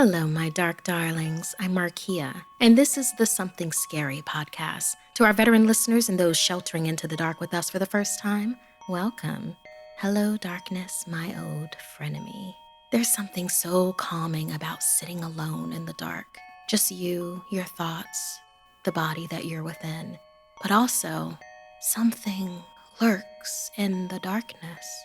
Hello, my dark darlings. I'm Markeia, and this is the Something Scary podcast. To our veteran listeners and those sheltering into the dark with us for the first time, welcome. Hello, darkness, my old frenemy. There's something so calming about sitting alone in the dark. Just you, your thoughts, the body that you're within. But also, something lurks in the darkness,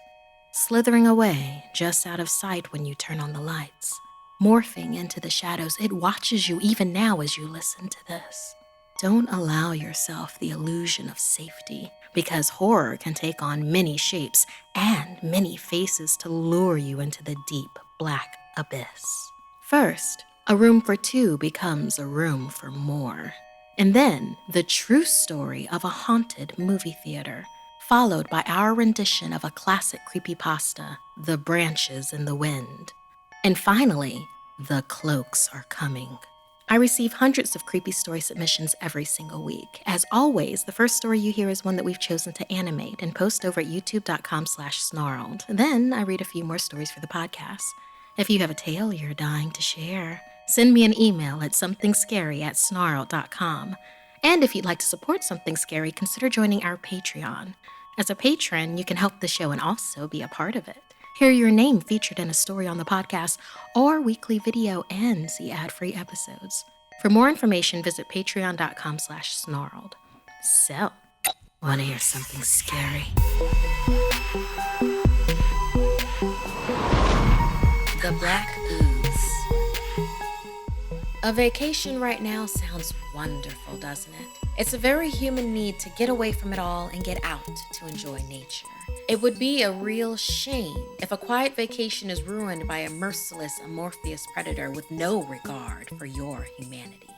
slithering away just out of sight when you turn on the lights. Morphing into the shadows, it watches you even now as you listen to this. Don't allow yourself the illusion of safety, because horror can take on many shapes and many faces to lure you into the deep, black abyss. First, a room for two becomes a room for more. And then, the true story of a haunted movie theater, followed by our rendition of a classic creepypasta, The Branches in the Wind. And finally, the Cloaks are coming. I receive hundreds of creepy story submissions every single week. As always, the first story you hear is one that we've chosen to animate and post over at youtube.com/snarled. Then I read a few more stories for the podcast. If you have a tale you're dying to share, send me an email at somethingscary@snarled.com. And if you'd like to support Something Scary, consider joining our Patreon. As a patron, you can help the show and also be a part of it. Hear your name featured in a story on the podcast or weekly video and see ad-free episodes. For more information, visit patreon.com/snarled. So, want to hear something scary? The Black Ooze. A vacation right now sounds wonderful, doesn't it? It's a very human need to get away from it all and get out to enjoy nature. It would be a real shame if a quiet vacation is ruined by a merciless, amorphous predator with no regard for your humanity.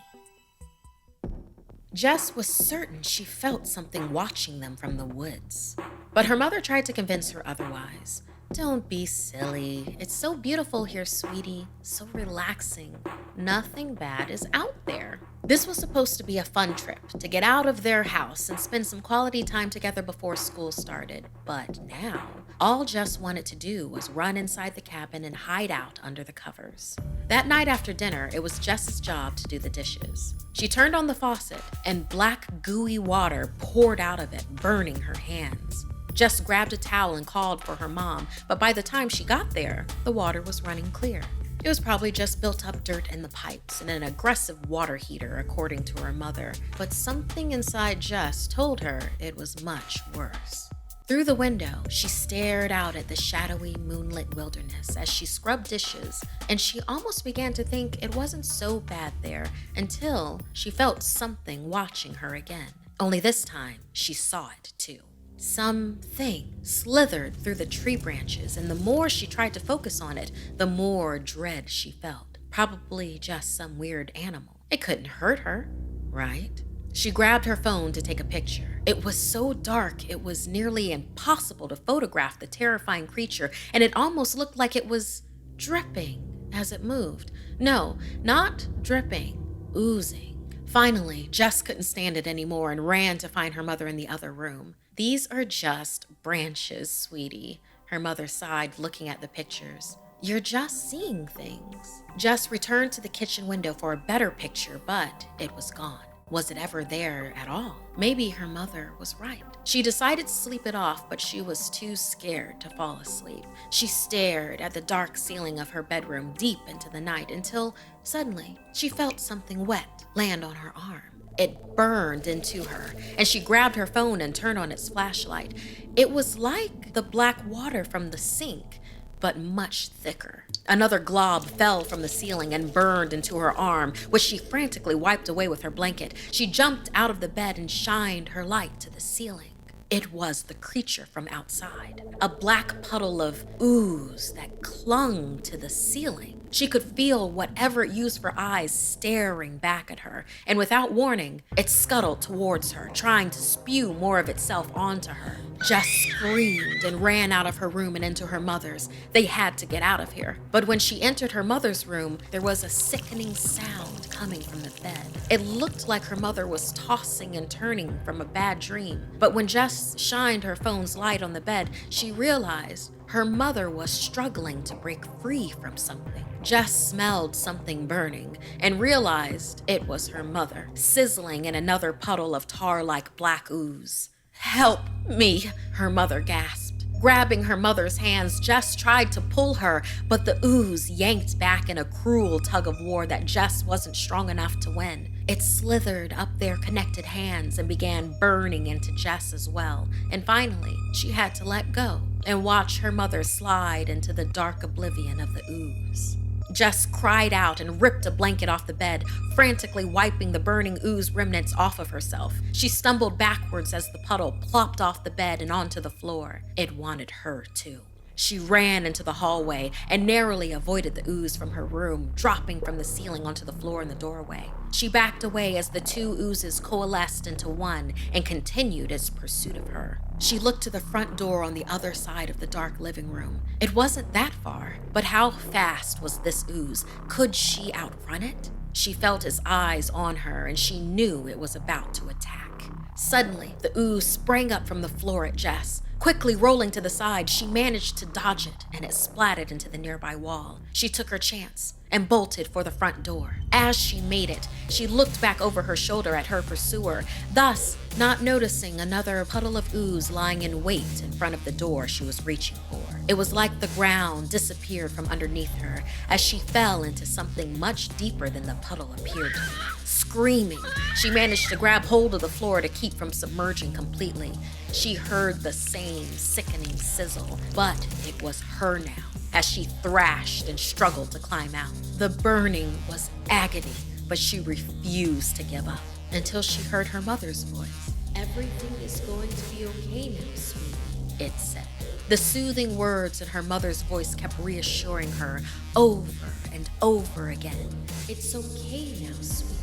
Jess was certain she felt something watching them from the woods, but her mother tried to convince her otherwise. Don't be silly. It's so beautiful here, sweetie. So relaxing. Nothing bad is out there. This was supposed to be a fun trip, to get out of their house and spend some quality time together before school started. But now, all Jess wanted to do was run inside the cabin and hide out under the covers. That night after dinner, it was Jess's job to do the dishes. She turned on the faucet, and black, gooey water poured out of it, burning her hands. Jess grabbed a towel and called for her mom, but by the time she got there, the water was running clear. It was probably just built up dirt in the pipes and an aggressive water heater, according to her mother, but something inside Jess told her it was much worse. Through the window, she stared out at the shadowy, moonlit wilderness as she scrubbed dishes, and she almost began to think it wasn't so bad there until she felt something watching her again. Only this time, she saw it too. Something slithered through the tree branches, and the more she tried to focus on it, the more dread she felt. Probably just some weird animal. It couldn't hurt her, right? She grabbed her phone to take a picture. It was so dark, it was nearly impossible to photograph the terrifying creature, and it almost looked like it was dripping as it moved. No, not dripping, oozing. Finally, Jess couldn't stand it anymore and ran to find her mother in the other room. "These are just branches, sweetie," her mother sighed, looking at the pictures. "You're just seeing things." Jess returned to the kitchen window for a better picture, but it was gone. Was it ever there at all? Maybe her mother was right. She decided to sleep it off, but she was too scared to fall asleep. She stared at the dark ceiling of her bedroom deep into the night until suddenly she felt something wet land on her arm. It burned into her, and she grabbed her phone and turned on its flashlight. It was like the black water from the sink, but much thicker. Another glob fell from the ceiling and burned into her arm, which she frantically wiped away with her blanket. She jumped out of the bed and shined her light to the ceiling. It was the creature from outside, a black puddle of ooze that clung to the ceiling. She could feel whatever it used for eyes staring back at her, and without warning, it scuttled towards her, trying to spew more of itself onto her. Jess screamed and ran out of her room and into her mother's. They had to get out of here. But when she entered her mother's room, there was a sickening sound coming from the bed. It looked like her mother was tossing and turning from a bad dream. But when Jess shined her phone's light on the bed, she realized Her mother was struggling to break free from something. Jess smelled something burning and realized it was her mother, sizzling in another puddle of tar-like black ooze. "Help me," her mother gasped. Grabbing her mother's hands, Jess tried to pull her, but the ooze yanked back in a cruel tug-of-war that Jess wasn't strong enough to win. It slithered up their connected hands and began burning into Jess as well. And finally, she had to let go and watch her mother slide into the dark oblivion of the ooze. Jess cried out and ripped a blanket off the bed, frantically wiping the burning ooze remnants off of herself. She stumbled backwards as the puddle plopped off the bed and onto the floor. It wanted her too. She ran into the hallway and narrowly avoided the ooze from her room, dropping from the ceiling onto the floor in the doorway. She backed away as the two oozes coalesced into one and continued its pursuit of her. She looked to the front door on the other side of the dark living room. It wasn't that far, but how fast was this ooze? Could she outrun it? She felt his eyes on her and she knew it was about to attack. Suddenly, the ooze sprang up from the floor at Jess. Quickly rolling to the side, she managed to dodge it, and it splatted into the nearby wall. She took her chance and bolted for the front door. As she made it, she looked back over her shoulder at her pursuer, thus not noticing another puddle of ooze lying in wait in front of the door she was reaching for. It was like the ground disappeared from underneath her as she fell into something much deeper than the puddle appeared to be. Screaming, she managed to grab hold of the floor to keep from submerging completely. She heard the same sickening sizzle, but it was her now as she thrashed and struggled to climb out. The burning was agony, but she refused to give up until she heard her mother's voice. "Everything is going to be okay now, sweetie," it said. The soothing words in her mother's voice kept reassuring her over and over again. "It's okay now, sweetie.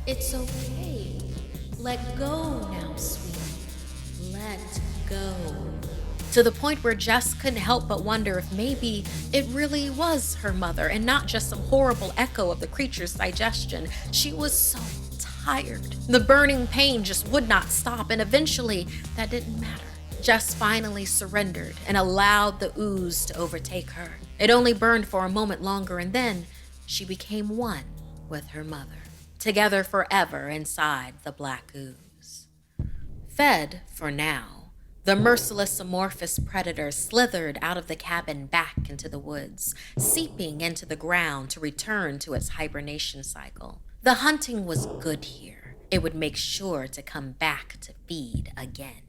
It's okay. Let go now, sweetie. Let go." To the point where Jess couldn't help but wonder if maybe it really was her mother and not just some horrible echo of the creature's digestion. She was so tired. The burning pain just would not stop, and eventually that didn't matter. Jess finally surrendered and allowed the ooze to overtake her. It only burned for a moment longer, and then she became one with her mother, together forever inside the black ooze. Fed for now, the merciless amorphous predator slithered out of the cabin back into the woods, seeping into the ground to return to its hibernation cycle. The hunting was good here. It would make sure to come back to feed again.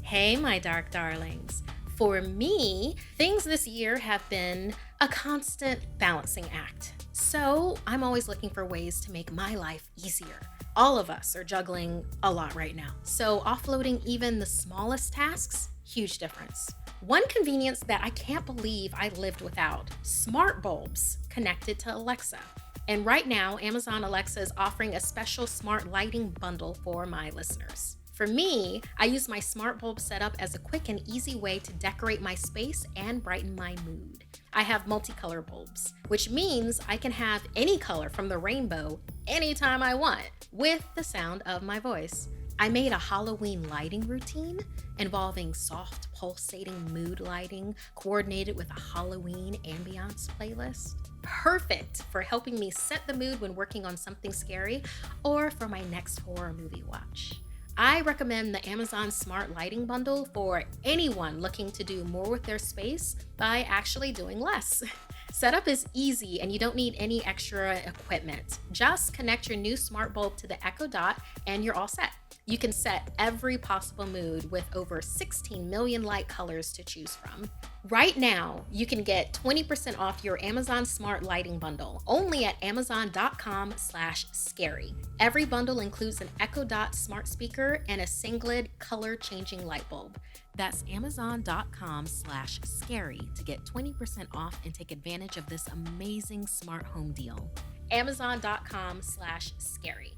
Hey, my dark darlings. For me, things this year have been a constant balancing act. So I'm always looking for ways to make my life easier. All of us are juggling a lot right now. So offloading even the smallest tasks, huge difference. One convenience that I can't believe I lived without: smart bulbs connected to Alexa. And right now, Amazon Alexa is offering a special smart lighting bundle for my listeners. For me, I use my smart bulb setup as a quick and easy way to decorate my space and brighten my mood. I have multicolor bulbs, which means I can have any color from the rainbow anytime I want with the sound of my voice. I made a Halloween lighting routine involving soft, pulsating mood lighting coordinated with a Halloween ambiance playlist. Perfect for helping me set the mood when working on something scary or for my next horror movie watch. I recommend the Amazon Smart Lighting Bundle for anyone looking to do more with their space by actually doing less. Setup is easy and you don't need any extra equipment. Just connect your new smart bulb to the Echo Dot and you're all set. You can set every possible mood with over 16 million light colors to choose from. Right now, you can get 20% off your Amazon Smart Lighting Bundle only at amazon.com/scary. Every bundle includes an Echo Dot smart speaker and a Singlid color changing light bulb. That's amazon.com/scary to get 20% off and take advantage of this amazing smart home deal. amazon.com/scary.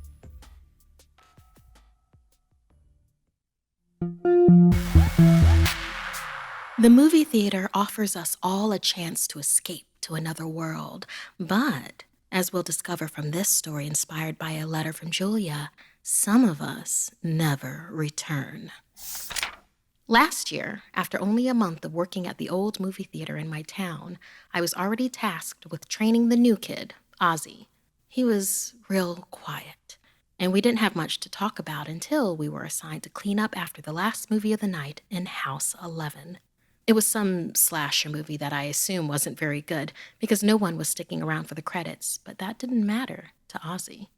The movie theater offers us all a chance to escape to another world, but as we'll discover from this story inspired by a letter from Julia, some of us never return. Last year, after only a month of working at the old movie theater in my town, I was already tasked with training the new kid, Ozzy. He was real quiet, and we didn't have much to talk about until we were assigned to clean up after the last movie of the night in House 11. It was some slasher movie that I assume wasn't very good because no one was sticking around for the credits, but that didn't matter to Ozzy.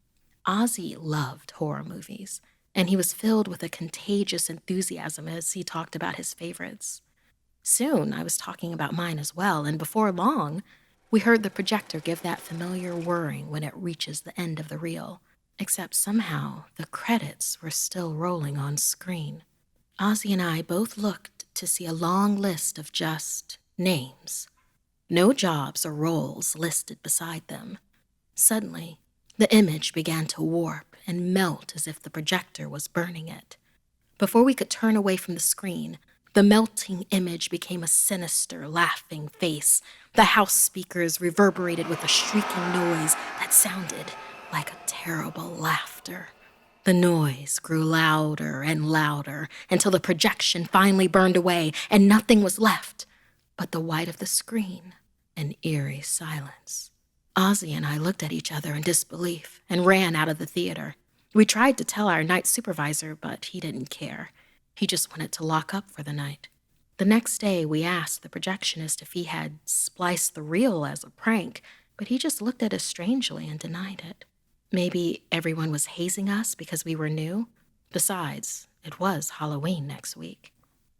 Ozzy loved horror movies, and he was filled with a contagious enthusiasm as he talked about his favorites. Soon, I was talking about mine as well, and before long, we heard the projector give that familiar whirring when it reaches the end of the reel, except somehow the credits were still rolling on screen. Ozzy and I both looked to see a long list of just names. No jobs or roles listed beside them. Suddenly, the image began to warp and melt as if the projector was burning it. Before we could turn away from the screen, the melting image became a sinister, laughing face. The house speakers reverberated with a shrieking noise that sounded like a terrible laughter. The noise grew louder and louder until the projection finally burned away and nothing was left but the white of the screen and eerie silence. Ozzy and I looked at each other in disbelief and ran out of the theater. We tried to tell our night supervisor, but he didn't care. He just wanted to lock up for the night. The next day, we asked the projectionist if he had spliced the reel as a prank, but he just looked at us strangely and denied it. Maybe everyone was hazing us because we were new? Besides, it was Halloween next week.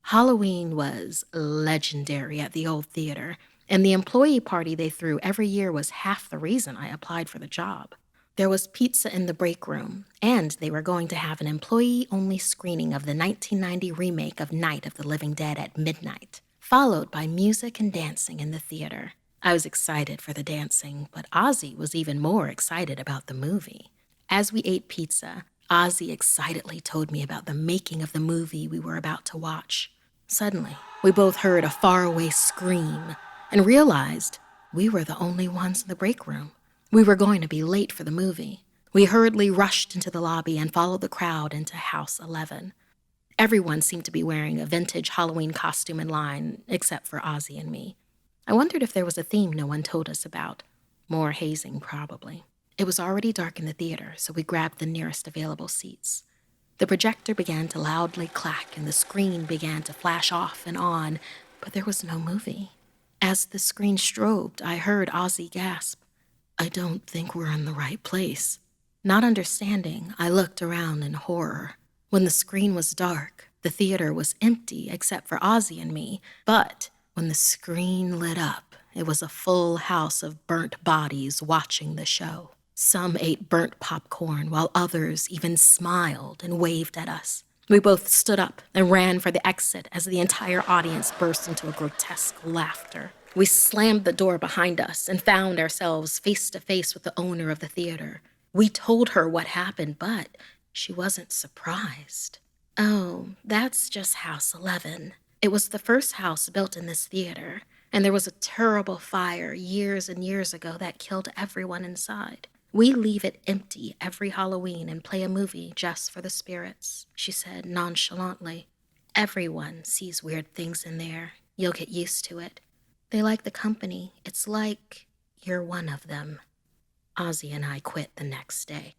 Halloween was legendary at the old theater, and the employee party they threw every year was half the reason I applied for the job. There was pizza in the break room, and they were going to have an employee-only screening of the 1990 remake of Night of the Living Dead at midnight, followed by music and dancing in the theater. I was excited for the dancing, but Ozzy was even more excited about the movie. As we ate pizza, Ozzy excitedly told me about the making of the movie we were about to watch. Suddenly, we both heard a faraway scream and realized we were the only ones in the break room. We were going to be late for the movie. We hurriedly rushed into the lobby and followed the crowd into House 11. Everyone seemed to be wearing a vintage Halloween costume in line, except for Ozzy and me. I wondered if there was a theme no one told us about. More hazing, probably. It was already dark in the theater, so we grabbed the nearest available seats. The projector began to loudly clack and the screen began to flash off and on, but there was no movie. As the screen strobed, I heard Ozzy gasp, "I don't think we're in the right place." Not understanding, I looked around in horror. When the screen was dark, the theater was empty except for Ozzy and me, but when the screen lit up, it was a full house of burnt bodies watching the show. Some ate burnt popcorn while others even smiled and waved at us. We both stood up and ran for the exit as the entire audience burst into a grotesque laughter. We slammed the door behind us and found ourselves face to face with the owner of the theater. We told her what happened, but she wasn't surprised. "Oh, that's just House 11. It was the first house built in this theater, and there was a terrible fire years and years ago that killed everyone inside. We leave it empty every Halloween and play a movie just for the spirits," she said nonchalantly. "Everyone sees weird things in there. You'll get used to it. They like the company. It's like you're one of them." Ozzy and I quit the next day.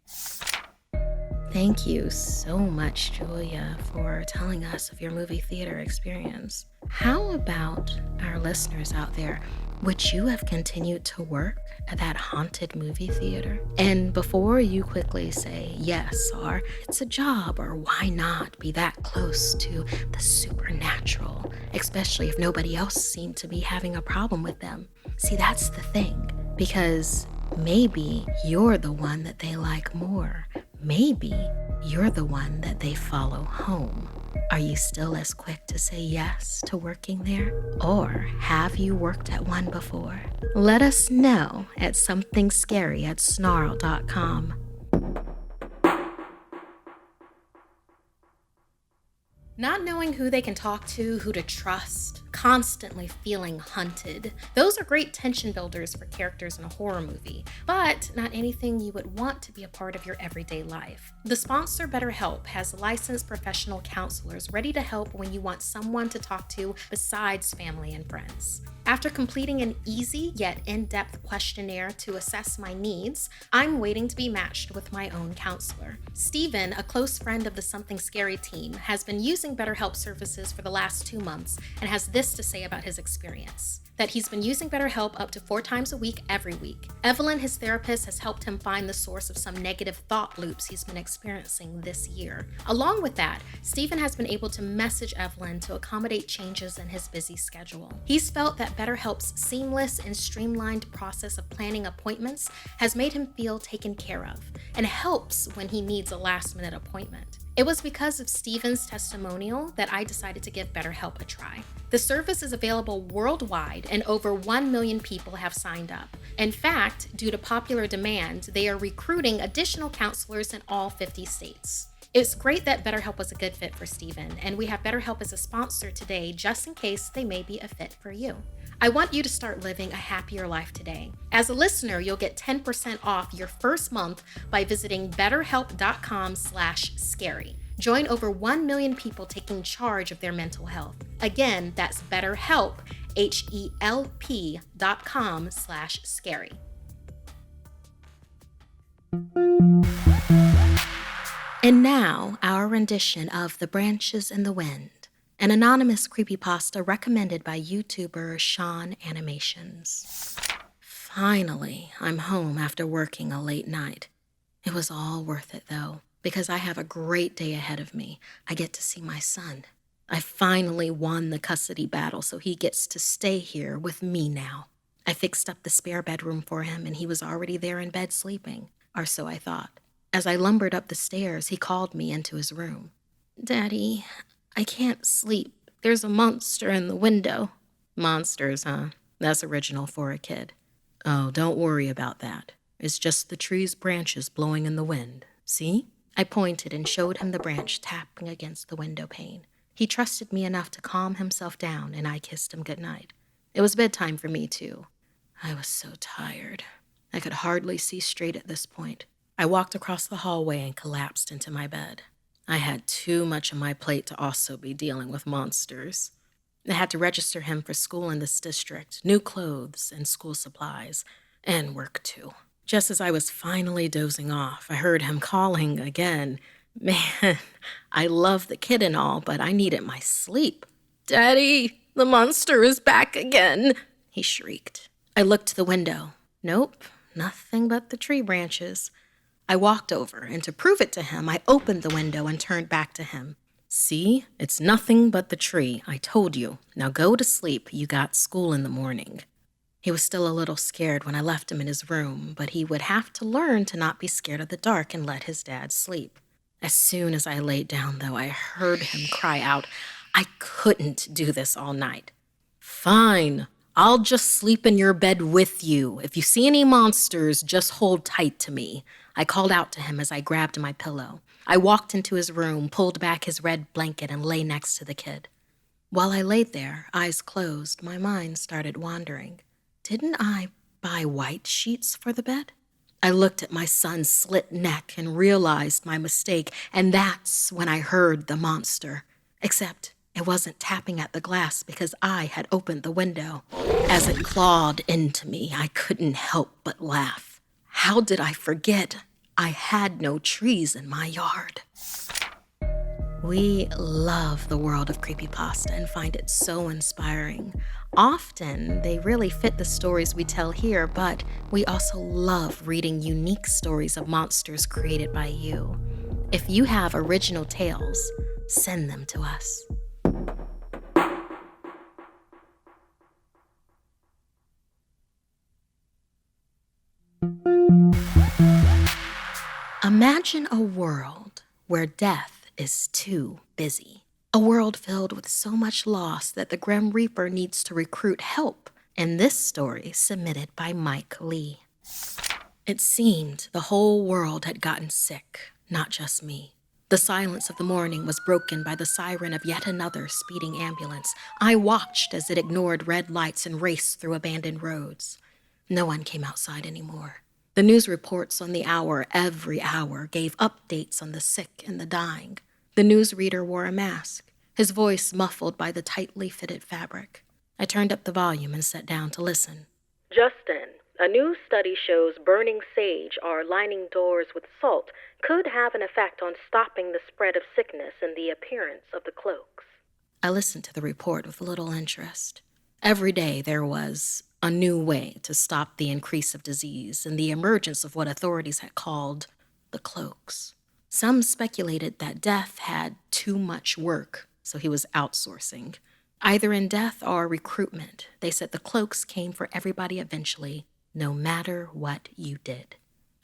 Thank you so much, Julia, for telling us of your movie theater experience. How about our listeners out there? Would you have continued to work at that haunted movie theater? And before you quickly say yes, or it's a job, or why not be that close to the supernatural, especially if nobody else seemed to be having a problem with them. See, that's the thing, because maybe you're the one that they like more. Maybe you're the one that they follow home. Are you still as quick to say yes to working there? Or have you worked at one before? Let us know at SomethingScary@snarl.com. Not knowing who they can talk to, who to trust, constantly feeling hunted. Those are great tension builders for characters in a horror movie, but not anything you would want to be a part of your everyday life. The sponsor BetterHelp has licensed professional counselors ready to help when you want someone to talk to besides family and friends. After completing an easy yet in-depth questionnaire to assess my needs, I'm waiting to be matched with my own counselor. Steven, a close friend of the SomethingScary team, has been using BetterHelp services for the last 2 months and has this to say about his experience. That he's been using BetterHelp up to 4 times a week every week. Evelyn, his therapist, has helped him find the source of some negative thought loops he's been experiencing this year. Along with that, Steven has been able to message Evelyn to accommodate changes in his busy schedule. He's felt that BetterHelp's seamless and streamlined process of planning appointments has made him feel taken care of and helps when he needs a last-minute appointment. It was because of Steven's testimonial that I decided to give BetterHelp a try. The service is available worldwide and over 1 million people have signed up. In fact, due to popular demand, they are recruiting additional counselors in all 50 states. It's great that BetterHelp was a good fit for Steven, and we have BetterHelp as a sponsor today just in case they may be a fit for you. I want you to start living a happier life today. As a listener, you'll get 10% off your first month by visiting betterhelp.com/scary. Join over 1 million people taking charge of their mental health. Again, that's BetterHelp, HELP.com/scary. And now, our rendition of The Branches in the Wind, an anonymous creepypasta recommended by YouTuber Sean Animations. Finally, I'm home after working a late night. It was all worth it, though, because I have a great day ahead of me. I get to see my son. I finally won the custody battle, so he gets to stay here with me now. I fixed up the spare bedroom for him, and he was already there in bed sleeping, or so I thought. As I lumbered up the stairs, he called me into his room. "Daddy, I can't sleep. There's a monster in the window." Monsters, huh? That's original for a kid. Oh, don't worry about that. It's just the tree's branches blowing in the wind. See? I pointed and showed him the branch tapping against the window pane. He trusted me enough to calm himself down, and I kissed him goodnight. It was bedtime for me, too. I was so tired. I could hardly see straight at this point. I walked across the hallway and collapsed into my bed. I had too much on my plate to also be dealing with monsters. I had to register him for school in this district, new clothes and school supplies, and work too. Just as I was finally dozing off, I heard him calling again. Man, I love the kid and all, but I needed my sleep. "Daddy, the monster is back again," he shrieked. I looked to the window. Nope, nothing but the tree branches. I walked over, and to prove it to him, I opened the window and turned back to him. "See, it's nothing but the tree. I told you. Now go to sleep. You got school in the morning." He was still a little scared when I left him in his room, but he would have to learn to not be scared of the dark and let his dad sleep. As soon as I laid down, though, I heard him cry out, "I couldn't do this all night." "Fine. I'll just sleep in your bed with you. If you see any monsters, just hold tight to me." I called out to him as I grabbed my pillow. I walked into his room, pulled back his red blanket, and lay next to the kid. While I laid there, eyes closed, my mind started wandering. Didn't I buy white sheets for the bed? I looked at my son's slit neck and realized my mistake, and that's when I heard the monster. Except it wasn't tapping at the glass because I had opened the window. As it clawed into me, I couldn't help but laugh. How did I forget I had no trees in my yard? We love the world of creepypasta and find it so inspiring. Often, they really fit the stories we tell here, but we also love reading unique stories of monsters created by you. If you have original tales, send them to us. Imagine a world where death is too busy. A world filled with so much loss that the Grim Reaper needs to recruit help. In this story, submitted by Mike Lee. It seemed the whole world had gotten sick, not just me. The silence of the morning was broken by the siren of yet another speeding ambulance. I watched as it ignored red lights and raced through abandoned roads. No one came outside anymore. The news reports on the hour, every hour, gave updates on the sick and the dying. The newsreader wore a mask, his voice muffled by the tightly fitted fabric. I turned up the volume and sat down to listen. Justin, a new study shows burning sage or lining doors with salt could have an effect on stopping the spread of sickness and the appearance of the cloaks. I listened to the report with little interest. Every day there was a new way to stop the increase of disease and the emergence of what authorities had called the cloaks. Some speculated that Death had too much work, so he was outsourcing. Either in death or recruitment, they said the cloaks came for everybody eventually, no matter what you did.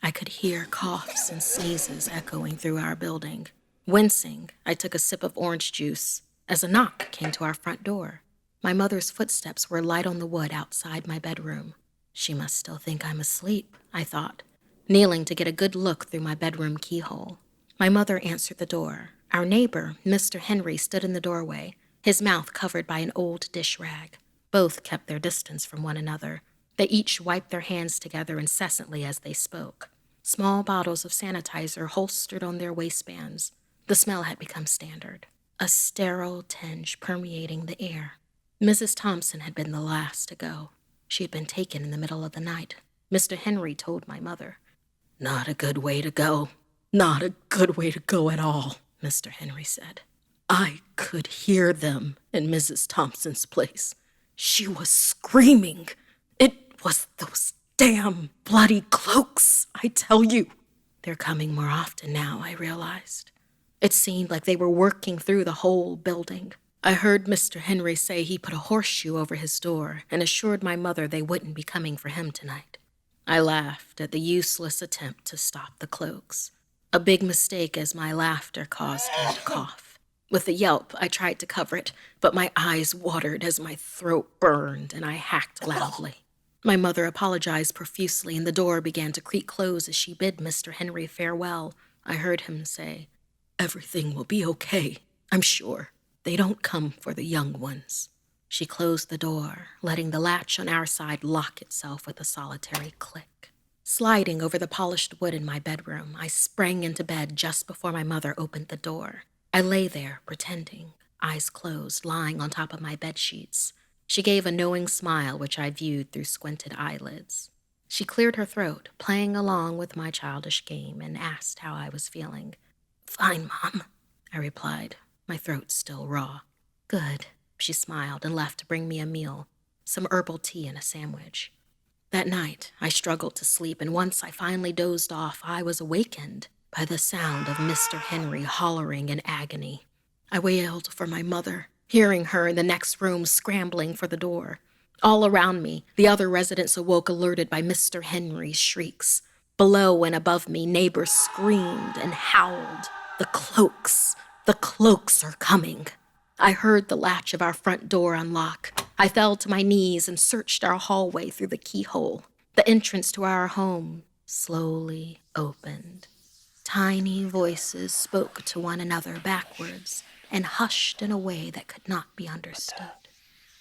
I could hear coughs and sneezes echoing through our building. Wincing, I took a sip of orange juice as a knock came to our front door. My mother's footsteps were light on the wood outside my bedroom. She must still think I'm asleep, I thought, kneeling to get a good look through my bedroom keyhole. My mother answered the door. Our neighbor, Mr. Henry, stood in the doorway, his mouth covered by an old dish rag. Both kept their distance from one another. They each wiped their hands together incessantly as they spoke. Small bottles of sanitizer holstered on their waistbands. The smell had become standard, a sterile tinge permeating the air. Mrs. Thompson had been the last to go. She had been taken in the middle of the night. Mr. Henry told my mother. Not a good way to go. Not a good way to go at all, Mr. Henry said. I could hear them in Mrs. Thompson's place. She was screaming. It was those damn bloody cloaks, I tell you. They're coming more often now, I realized. It seemed like they were working through the whole building. I heard Mr. Henry say he put a horseshoe over his door and assured my mother they wouldn't be coming for him tonight. I laughed at the useless attempt to stop the cloaks. A big mistake as my laughter caused me to cough. With a yelp, I tried to cover it, but my eyes watered as my throat burned and I hacked loudly. My mother apologized profusely and the door began to creak close as she bid Mr. Henry farewell. I heard him say, Everything will be okay, I'm sure. They don't come for the young ones. She closed the door, letting the latch on our side lock itself with a solitary click. Sliding over the polished wood in my bedroom, I sprang into bed just before my mother opened the door. I lay there, pretending, eyes closed, lying on top of my bedsheets. She gave a knowing smile, which I viewed through squinted eyelids. She cleared her throat, playing along with my childish game, and asked how I was feeling. Fine, Mom, I replied, my throat still raw. Good, she smiled and left to bring me a meal, some herbal tea and a sandwich. That night, I struggled to sleep, and once I finally dozed off, I was awakened by the sound of Mr. Henry hollering in agony. I wailed for my mother, hearing her in the next room scrambling for the door. All around me, the other residents awoke alerted by Mr. Henry's shrieks. Below and above me, neighbors screamed and howled. The cloaks are coming. I heard the latch of our front door unlock. I fell to my knees and searched our hallway through the keyhole. The entrance to our home slowly opened. Tiny voices spoke to one another backwards and hushed in a way that could not be understood.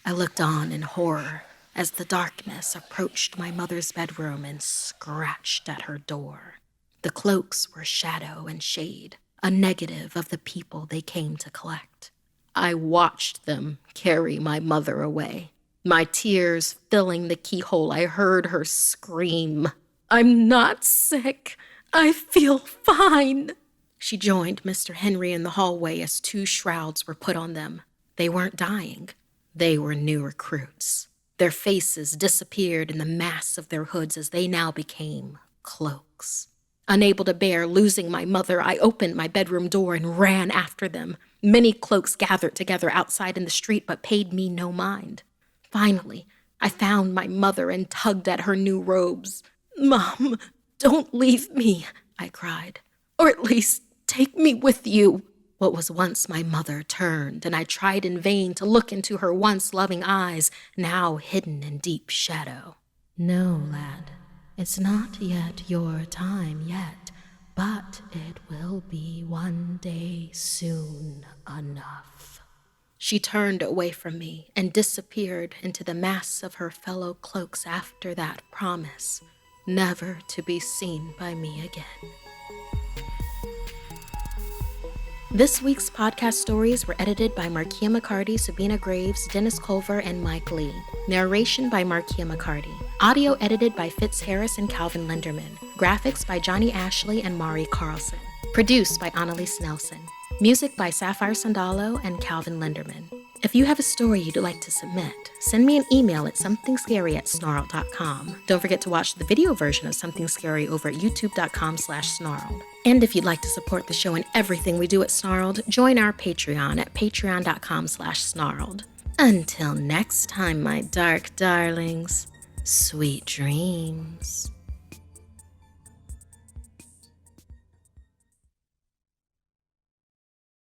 I looked on in horror as the darkness approached my mother's bedroom and scratched at her door. The cloaks were shadow and shade, a negative of the people they came to collect. I watched them carry my mother away. My tears filling the keyhole, I heard her scream, I'm not sick. I feel fine. She joined Mr. Henry in the hallway as 2 shrouds were put on them. They weren't dying. They were new recruits. Their faces disappeared in the mass of their hoods as they now became cloaks. Unable to bear losing my mother, I opened my bedroom door and ran after them. Many cloaks gathered together outside in the street but paid me no mind. Finally, I found my mother and tugged at her new robes. Mom, don't leave me, I cried. Or at least take me with you. What was once my mother turned, and I tried in vain to look into her once loving eyes, now hidden in deep shadow. No, lad, it's not yet your time yet. but it will be one day soon enough. She turned away from me and disappeared into the mass of her fellow cloaks after that promise, never to be seen by me again. This week's podcast stories were edited by Markeia McCarty, Sabina Graves, Dennis Culver, and Mike Lee. Narration by Markeia McCarty. Audio edited by Fitz Harris and Calvin Linderman. Graphics by Jonny Ashley and Mari Carlson. Produced by Analise Nelson. Music by Sapphire Sandalo and Calvin Linderman. If you have a story you'd like to submit, send me an email at somethingscary@snarled.com. Don't forget to watch the video version of Something Scary over at youtube.com/snarled. And if you'd like to support the show and everything we do at Snarled, join our Patreon at patreon.com/snarled. Until next time, my dark darlings, sweet dreams.